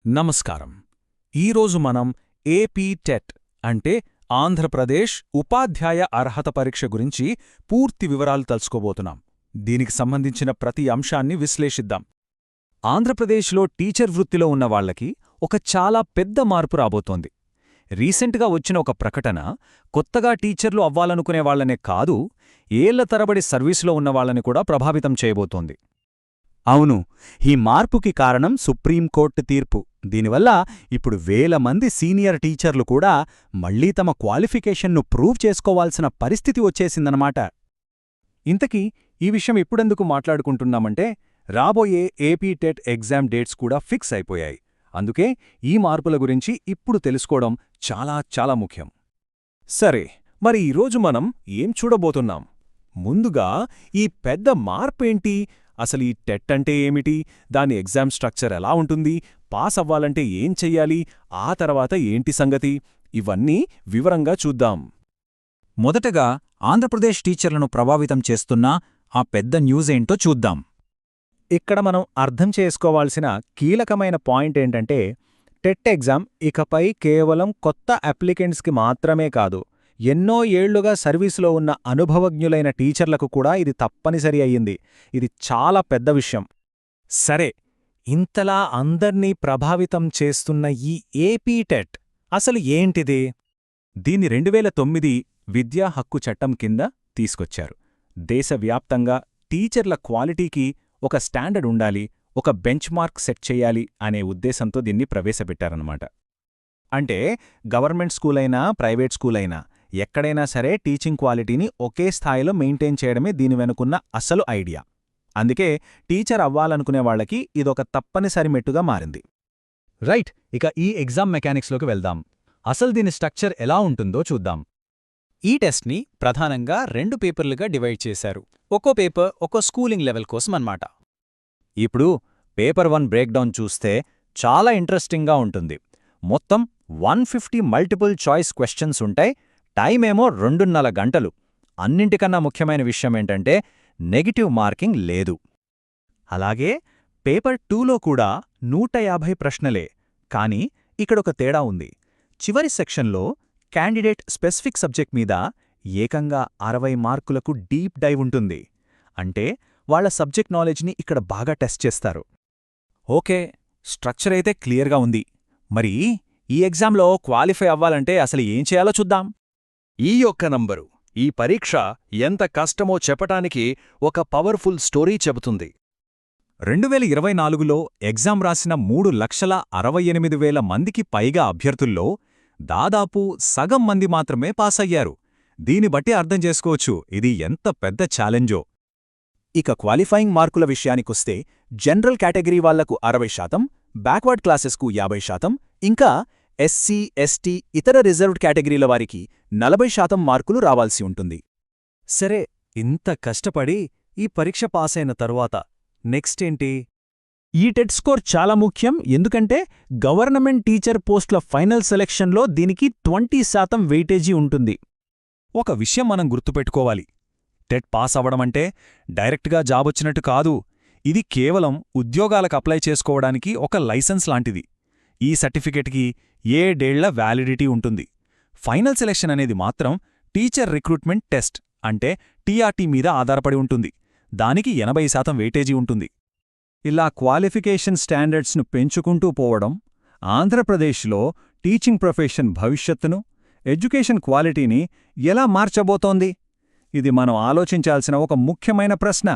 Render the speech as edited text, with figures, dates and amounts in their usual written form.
నమస్కారం. ఈరోజు మనం ఏపీ టెట్ అంటే ఆంధ్రప్రదేశ్ ఉపాధ్యాయ అర్హత పరీక్ష గురించి పూర్తి వివరాలు తెలుసుకోబోతున్నాం. దీనికి సంబంధించిన ప్రతి అంశాన్ని విశ్లేషిద్దాం. ఆంధ్రప్రదేశ్లో టీచర్ వృత్తిలో ఉన్నవాళ్లకి ఒక చాలా పెద్ద మార్పు రాబోతోంది. రీసెంట్గా వచ్చిన ఒక ప్రకటన కొత్తగా టీచర్లు అవ్వాలనుకునే వాళ్లనే కాదు, ఏళ్ల తరబడి సర్వీసులో ఉన్నవాళ్లని కూడా ప్రభావితం చేయబోతోంది. అవును, ఈ మార్పుకి కారణం సుప్రీంకోర్టు తీర్పు. దీనివల్ల ఇప్పుడు వేల మంది సీనియర్ టీచర్లు కూడా మళ్లీ తమ క్వాలిఫికేషన్ను ప్రూవ్ చేసుకోవాల్సిన పరిస్థితి వచ్చేసిందన్నమాట. ఇంతకీ ఈ విషయం ఇప్పుడెందుకు మాట్లాడుకుంటున్నామంటే, రాబోయే ఏపీ టెట్ ఎగ్జామ్ డేట్స్ కూడా ఫిక్స్ అయిపోయాయి. అందుకే ఈ మార్పుల గురించి ఇప్పుడు తెలుసుకోవడం చాలా చాలా ముఖ్యం. సరే, మరి ఈరోజు మనం ఏం చూడబోతున్నాం? ముందుగా ఈ పెద్ద మార్పేంటి? అసలు ఈ టెట్ అంటే ఏమిటి? దాని ఎగ్జామ్ స్ట్రక్చర్ ఎలా ఉంటుంది? పాస్ అవ్వాలంటే ఏం చెయ్యాలి? ఆ తర్వాత ఏంటి సంగతి? ఇవన్నీ వివరంగా చూద్దాం. మొదటగా ఆంధ్రప్రదేశ్ టీచర్లను ప్రభావితం చేస్తున్న ఆ పెద్ద న్యూసేంటో చూద్దాం. ఇక్కడ మనం అర్థం చేసుకోవాల్సిన కీలకమైన పాయింట్ ఏంటంటే, టెట్ ఎగ్జామ్ ఇకపై కేవలం కొత్త అప్లికెంట్స్కి మాత్రమే కాదు, ఎన్నో ఏళ్లుగా సర్వీసులో ఉన్న అనుభవజ్ఞులైన టీచర్లకు కూడా ఇది తప్పనిసరి అయ్యింది. ఇది చాలా పెద్ద విషయం. సరే, ఇంతలా అందర్నీ ప్రభావితం చేస్తున్న ఈ ఏపీ టెట్ అసలు ఏంటిది? దీన్ని 2009 విద్యా హక్కు చట్టం కింద తీసుకొచ్చారు. దేశవ్యాప్తంగా టీచర్ల క్వాలిటీకి ఒక స్టాండర్డ్ ఉండాలి, ఒక బెంచ్ మార్క్ సెట్ చెయ్యాలి అనే ఉద్దేశంతో దీన్ని ప్రవేశపెట్టారన్నమాట. అంటే గవర్నమెంట్ స్కూలైనా ప్రైవేట్ స్కూలైనా ఎక్కడైనా సరే టీచింగ్ క్వాలిటీని ఒకే స్థాయిలో మెయింటైన్ చేయడమే దీని వెనుకున్న అసలు ఐడియా. అందుకే టీచర్ అవ్వాలనుకునే వాళ్లకి ఇదొక తప్పనిసరి మెట్టుగా మారింది. రైట్, ఇక ఈ ఎగ్జామ్ మెకానిక్స్లోకి వెళ్దాం. అసలు దీని స్ట్రక్చర్ ఎలా ఉంటుందో చూద్దాం. ఈ టెస్ట్ని ప్రధానంగా 2 పేపర్లుగా డివైడ్ చేశారు. ఒక్కో పేపర్ ఒక్కో స్కూలింగ్ లెవెల్ కోసం అన్నమాట. ఇప్పుడు పేపర్ 1 బ్రేక్డౌన్ చూస్తే చాలా ఇంట్రెస్టింగ్గా ఉంటుంది. మొత్తం 150 మల్టిపుల్ చాయిస్ క్వశ్చన్స్ ఉంటాయి. టైమేమో 2.5 గంటలు. అన్నింటికన్నా ముఖ్యమైన విషయమేంటంటే నెగిటివ్ మార్కింగ్ లేదు. అలాగే పేపర్ 2లో కూడా 150 ప్రశ్నలే. కానీ ఇక్కడొక తేడా ఉంది. చివరి సెక్షన్లో క్యాండిడేట్ స్పెసిఫిక్ సబ్జెక్ట్ మీద ఏకంగా 60 మార్కులకు డీప్ డైవ్ ఉంటుంది. అంటే వాళ్ల సబ్జెక్ట్ నాలెడ్జ్ని ఇక్కడ బాగా టెస్ట్ చేస్తారు. ఓకే, స్ట్రక్చర్ అయితే క్లియర్గా ఉంది. మరి ఈ ఎగ్జామ్లో క్వాలిఫై అవ్వాలంటే అసలు ఏం చేయాలో చూద్దాం. ఈ యొక్క నంబరు ఈ పరీక్ష ఎంత కష్టమో చెప్పటానికి ఒక పవర్ఫుల్ స్టోరీ చెబుతుంది. 2024లో ఎగ్జామ్ రాసిన 3,68,000 మందికి పైగా అభ్యర్థుల్లో దాదాపు సగం మంది మాత్రమే పాసయ్యారు. దీని బట్టి అర్థం చేసుకోవచ్చు ఇది ఎంత పెద్ద ఛాలెంజో. ఇక క్వాలిఫైయింగ్ మార్కుల విషయానికొస్తే జనరల్ కేటగిరీ వాళ్లకు 60%, బ్యాక్వర్డ్ క్లాసెస్కు 50%, ఇంకా ఎస్సీ, ఎస్టీ, ఇతర రిజర్వ్డ్ కేటగిరీల వారికి 40% మార్కులు రావాల్సి ఉంటుంది. సరే, ఇంత కష్టపడి ఈ పరీక్ష పాసైన తరువాత నెక్స్ట్ ఏంటి? ఈ టెట్ స్కోర్ చాలా ముఖ్యం. ఎందుకంటే గవర్నమెంట్ టీచర్ పోస్టుల ఫైనల్ సెలెక్షన్లో దీనికి 20% వెయిటేజీ ఉంటుంది. ఒక విషయం మనం గుర్తుపెట్టుకోవాలి. టెట్ పాస్ అవ్వడమంటే డైరెక్ట్గా జాబొచ్చినట్టు కాదు. ఇది కేవలం ఉద్యోగాలకు అప్లై చేసుకోవడానికి ఒక లైసెన్స్ లాంటిది. ఈ సర్టిఫికెట్కి 7 ఏళ్ల వ్యాలిడిటీ ఉంటుంది. ఫైనల్ సెలెక్షన్ అనేది మాత్రం టీచర్ రిక్రూట్మెంట్ టెస్ట్ అంటే టీఆర్టీ మీద ఆధారపడి ఉంటుంది. దానికి 80% వెయిటేజీ ఉంటుంది. ఇలా క్వాలిఫికేషన్ స్టాండర్డ్స్ను పెంచుకుంటూ పోవడం ఆంధ్రప్రదేశ్లో టీచింగ్ ప్రొఫెషన్ భవిష్యత్తును, ఎడ్యుకేషన్ క్వాలిటీని ఎలా మార్చబోతోంది? ఇది మనం ఆలోచించాల్సిన ఒక ముఖ్యమైన ప్రశ్న.